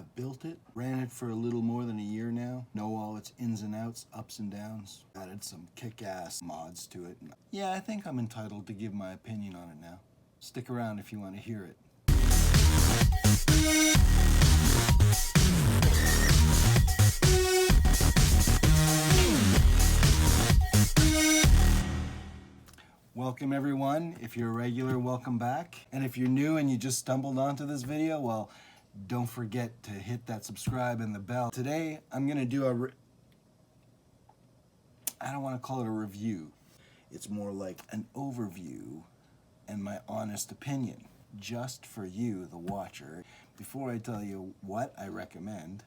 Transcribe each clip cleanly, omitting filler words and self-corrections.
I've built it, ran it for a little more than a year now, know all its ins and outs, ups and downs, added some kick-ass mods to it. Yeah, I think I'm entitled to give my opinion on it now. Stick around if you want to hear it. Welcome everyone. If you're a regular, welcome back. And if you're new and you just stumbled onto this video, well, don't forget to hit that subscribe and the bell. Today, I'm gonna do I don't wanna call it a review. It's more like an overview and my honest opinion, just for you, the watcher. Before I tell you what I recommend,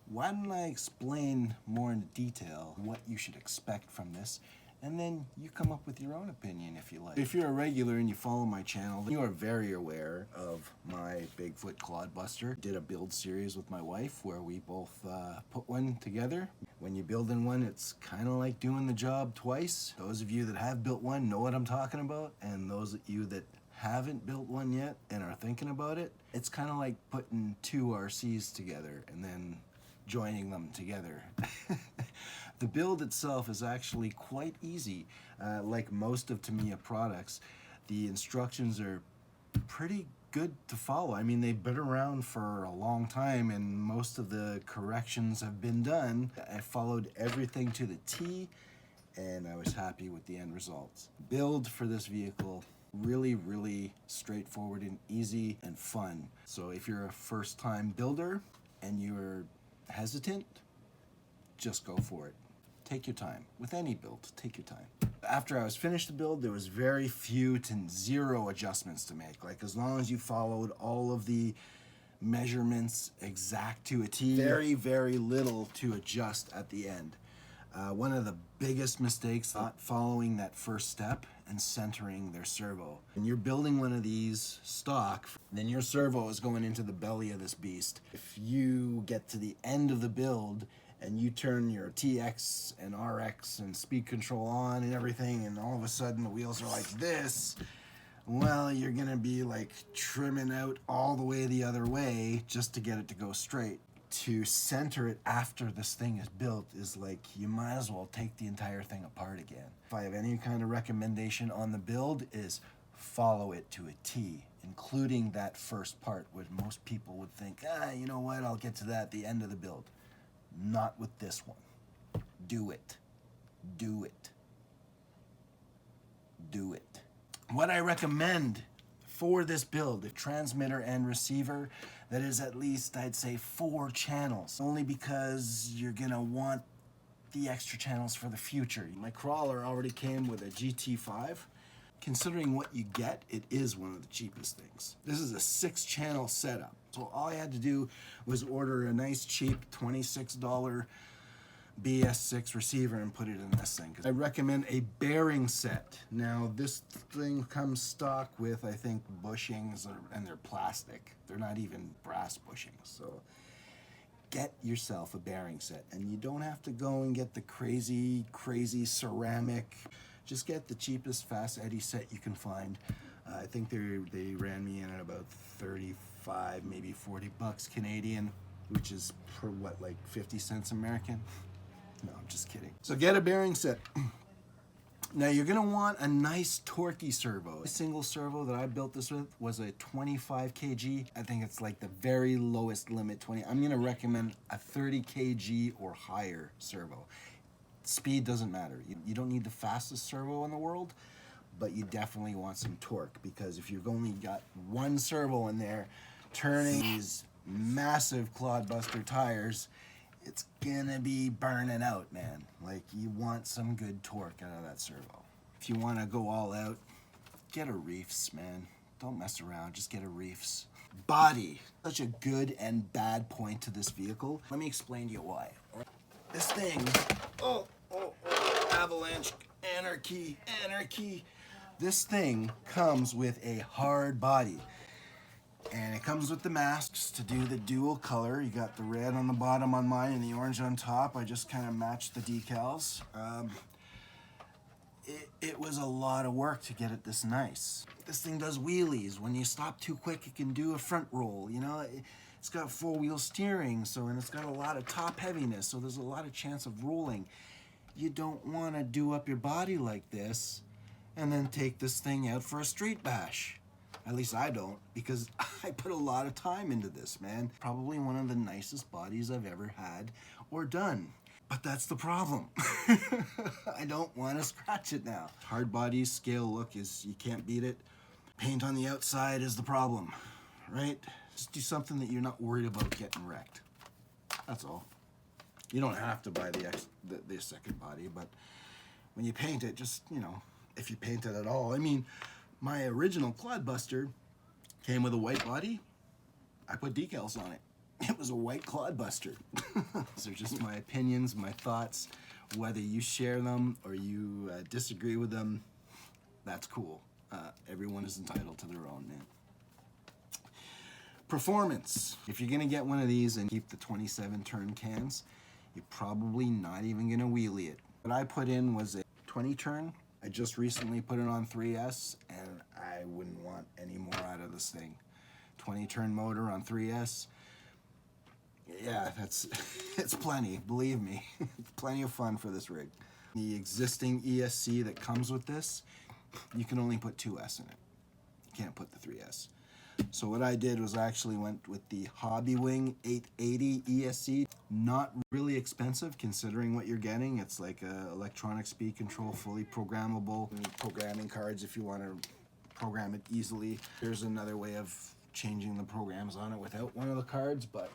why don't I explain more in detail what you should expect from this, and then you come up with your own opinion if you like. If you're a regular and you follow my channel, you are very aware of my Bigfoot Clod Buster. Did a build series with my wife where we both put one together. When you're building one, it's kind of like doing the job twice. Those of you that have built one know what I'm talking about, and those of you that haven't built one yet and are thinking about it, it's kind of like putting two RCs together and then joining them together. The build itself is actually quite easy. Like most of Tamiya products, the instructions are pretty good to follow. I mean, they've been around for a long time and most of the corrections have been done. I followed everything to the T and I was happy with the end results. Build for this vehicle, really straightforward and easy and fun. So if you're a first-time builder and you're hesitant, just go for it. Take your time. With any build, take your time. After I was finished the build, there was very few to zero adjustments to make. Like, as long as you followed all of the measurements exact to a T, very little to adjust at the end. One of the biggest mistakes, not following that first step and centering their servo. When you're building one of these stock, then your servo is going into the belly of this beast. If you get to the end of the build and you turn your TX and RX and speed control on and everything, and all of a sudden the wheels are like this, well, you're gonna be like trimming out all the way the other way just to get it to go straight. To center it after this thing is built is like, you might as well take the entire thing apart again. If I have any kind of recommendation on the build, is follow it to a T, including that first part, which most people would think, you know what, I'll get to that at the end of the build. Not with this one. Do it. Do it. Do it. What I recommend for this build, a transmitter and receiver that is at least, I'd say, 4 channels. Only because you're gonna want the extra channels for the future. My crawler already came with a GT5. Considering what you get, it is one of the cheapest things. This is a 6-channel setup. So all I had to do was order a nice cheap $26 BS6 receiver and put it in this thing. I recommend a bearing set. Now this thing comes stock with, I think, bushings, and they're plastic. They're not even brass bushings. So get yourself a bearing set, and you don't have to go and get the crazy ceramic. Just get the cheapest fast eddy set you can find. I think they ran me in at about 35, maybe 40 bucks Canadian, which is for what, like 50 cents American? No, I'm just kidding. So get a bearing set. Now you're gonna want a nice torquey servo. The single servo that I built this with was a 25 kg. I think it's like the very lowest limit, 20. I'm gonna recommend a 30 kg or higher servo. Speed doesn't matter. You don't need the fastest servo in the world, but you definitely want some torque, because if you've only got one servo in there turning these massive Clod Buster tires, it's gonna be burning out, man. Like, you want some good torque out of that servo. If you want to go all out, get a Reefs, man. Don't mess around, just get a Reefs. Body, such a good and bad point to this vehicle. Let me explain to you why. This thing, avalanche, anarchy. This thing comes with a hard body. And it comes with the masks to do the dual color. You got the red on the bottom on mine and the orange on top. I just kind of matched the decals. It was a lot of work to get it this nice. This thing does wheelies. When you stop too quick, it can do a front roll, you know? It's got four-wheel steering, and it's got a lot of top heaviness, so there's a lot of chance of rolling. You don't want to do up your body like this and then take this thing out for a street bash. At least I don't, because I put a lot of time into this, man. Probably one of the nicest bodies I've ever had or done. But that's the problem. I don't want to scratch it now. Hard body scale look is, you can't beat it. Paint on the outside is the problem, right? Just do something that you're not worried about getting wrecked. That's all. You don't have to buy the second body, but when you paint it, just, you know, if you paint it at all. I mean, my original Clod Buster came with a white body. I put decals on it. It was a white Clod Buster. Those are just my opinions, my thoughts. Whether you share them or you disagree with them, that's cool. Everyone is entitled to their own, man. Performance. If you're gonna get one of these and keep the 27 turn cans, you're probably not even gonna wheelie it. What I put in was a 20 turn. I just recently put it on 3S, and I wouldn't want any more out of this thing. 20 turn motor on 3S. Yeah, it's plenty, believe me. Plenty of fun for this rig. The existing ESC that comes with this, you can only put 2S in it. You can't put the 3S. So what I did was I actually went with the Hobbywing 880 ESC. Not really expensive considering what you're getting. It's like a electronic speed control, fully programmable. Programming cards if you want to program it easily. There's another way of changing the programs on it without one of the cards, but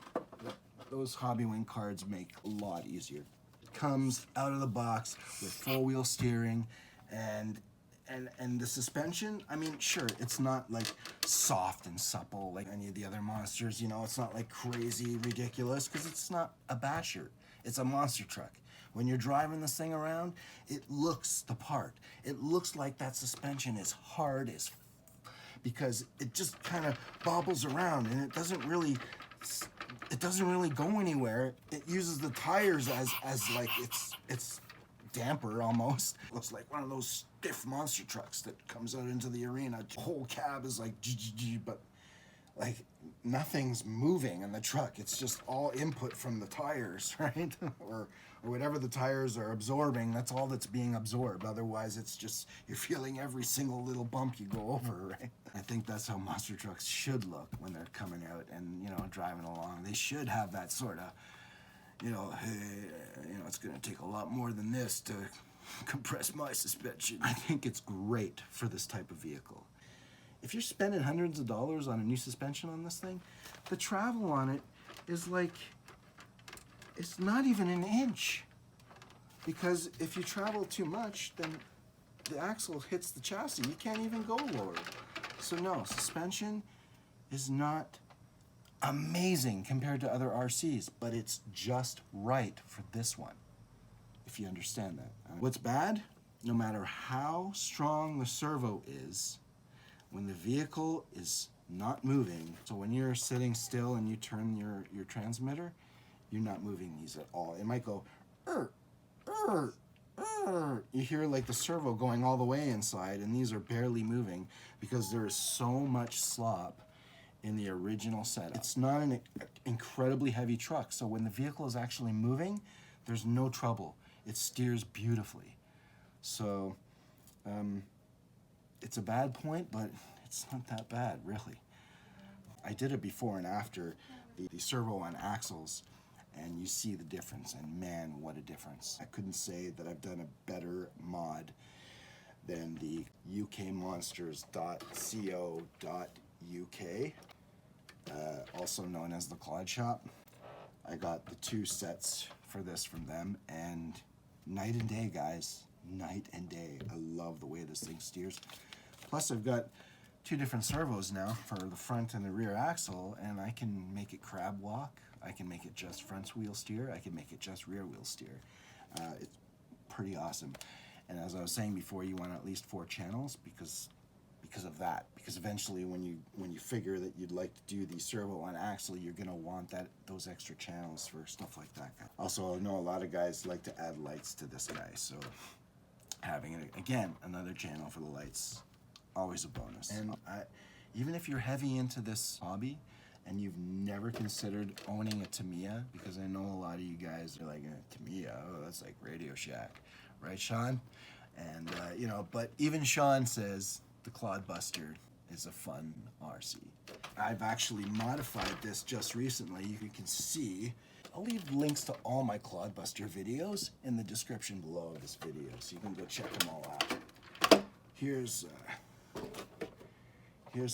those Hobbywing cards make a lot easier. It comes out of the box with four-wheel steering and the suspension, I mean, sure, it's not like soft and supple like any of the other monsters, you know, it's not like crazy ridiculous because it's not a basher. It's a monster truck. When you're driving this thing around, it looks the part. It looks like that suspension is hard as because it just kind of bobbles around and it doesn't really go anywhere. It uses the tires as like it's damper almost. Looks like one of those stiff monster trucks that comes out into the arena. The whole cab is like but like nothing's moving in the truck. It's just all input from the tires, right? or whatever the tires are absorbing, that's all that's being absorbed. Otherwise, it's just, you're feeling every single little bump you go over, right? I think that's how monster trucks should look when they're coming out and, you know, driving along. They should have that sort of, you know, hey, you know, it's gonna take a lot more than this to compress my suspension. I think it's great for this type of vehicle. If you're spending hundreds of dollars on a new suspension on this thing, the travel on it is like, it's not even an inch. Because if you travel too much, then the axle hits the chassis. You can't even go lower. So no, suspension is not amazing compared to other RCs, but it's just right for this one, if you understand that. What's bad? No matter how strong the servo is, when the vehicle is not moving, so when you're sitting still and you turn your transmitter, you're not moving these at all. It might go, you hear like the servo going all the way inside, and these are barely moving because there is so much slop in the original setup. It's not an incredibly heavy truck, so when the vehicle is actually moving, there's no trouble. It steers beautifully. So it's a bad point, but it's not that bad, really. I did it before and after the servo on axles, and you see the difference, and man, what a difference. I couldn't say that I've done a better mod than the ukmonsters.co.uk, also known as the Clod Shop. I got the 2 sets for this from them, and night and day, guys, night and day. I love the way this thing steers. Plus, I've got 2 different servos now for the front and the rear axle, and I can make it crab walk. I can make it just front wheel steer. I can make it just rear wheel steer. It's pretty awesome. And as I was saying before, you want at least 4 channels because of that. Because eventually, when you figure that you'd like to do the servo on axle, you're gonna want those extra channels for stuff like that. Also, I know a lot of guys like to add lights to this guy, so having it again, another channel for the lights, always a bonus. And even if you're heavy into this hobby and you've never considered owning a Tamiya, because I know a lot of you guys are like, Tamiya, oh, that's like Radio Shack, right, Sean? And, you know, but even Sean says the Clod Buster is a fun RC. I've actually modified this just recently. You can see, I'll leave links to all my Clod Buster videos in the description below of this video, so you can go check them all out. Here's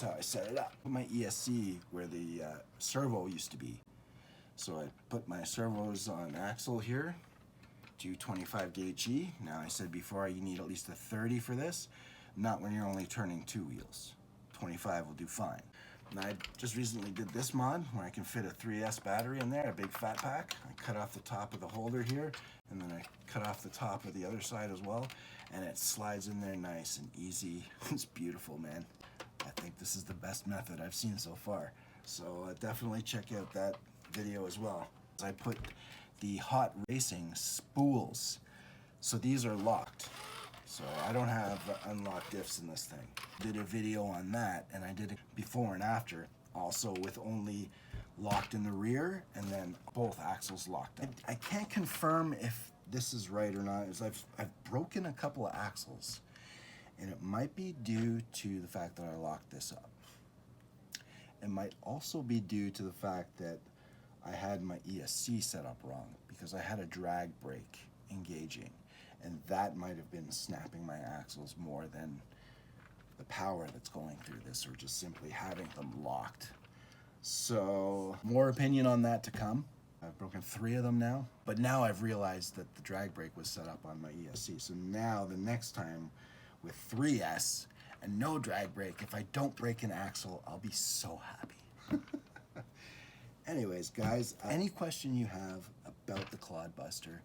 how I set it up. My ESC where the servo used to be. So I put my servos on axle here, 225 gauge G. Now I said before you need at least a 30 for this, not when you're only turning 2 wheels. 25 will do fine. And I just recently did this mod where I can fit a 3S battery in there, a big fat pack. I cut off the top of the holder here, and then I cut off the top of the other side as well, and it slides in there nice and easy. It's beautiful, man. I think this is the best method I've seen so far. So definitely check out that video as well. I put the Hot Racing spools. So these are locked. So I don't have unlocked diffs in this thing. Did a video on that, and I did it before and after, also with only locked in the rear and then both axles locked up. I can't confirm if this is right or not, as I've broken a couple of axles, and it might be due to the fact that I locked this up. It might also be due to the fact that I had my ESC set up wrong, because I had a drag brake engaging, and that might have been snapping my axles more than the power that's going through this, or just simply having them locked. So more opinion on that to come. I've broken 3 of them now, but now I've realized that the drag brake was set up on my ESC. So now the next time with 3S and no drag brake, if I don't break an axle, I'll be so happy. Anyways, guys, any question you have about the Clod Buster,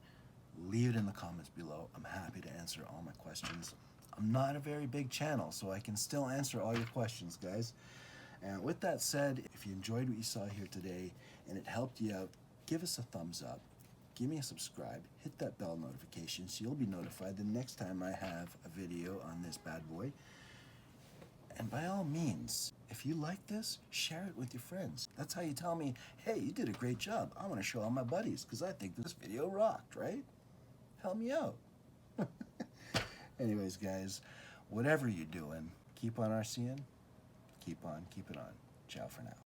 leave it in the comments below. I'm happy to answer all my questions. I'm not a very big channel, so I can still answer all your questions, guys. And with that said, if you enjoyed what you saw here today and it helped you out, give us a thumbs up, give me a subscribe, hit that bell notification so you'll be notified the next time I have a video on this bad boy. And by all means, if you like this, share it with your friends. That's how you tell me, hey, you did a great job. I want to show all my buddies because I think this video rocked, right? Help me out. Anyways, guys, whatever you're doing, keep on RCing, keep it on. Ciao for now.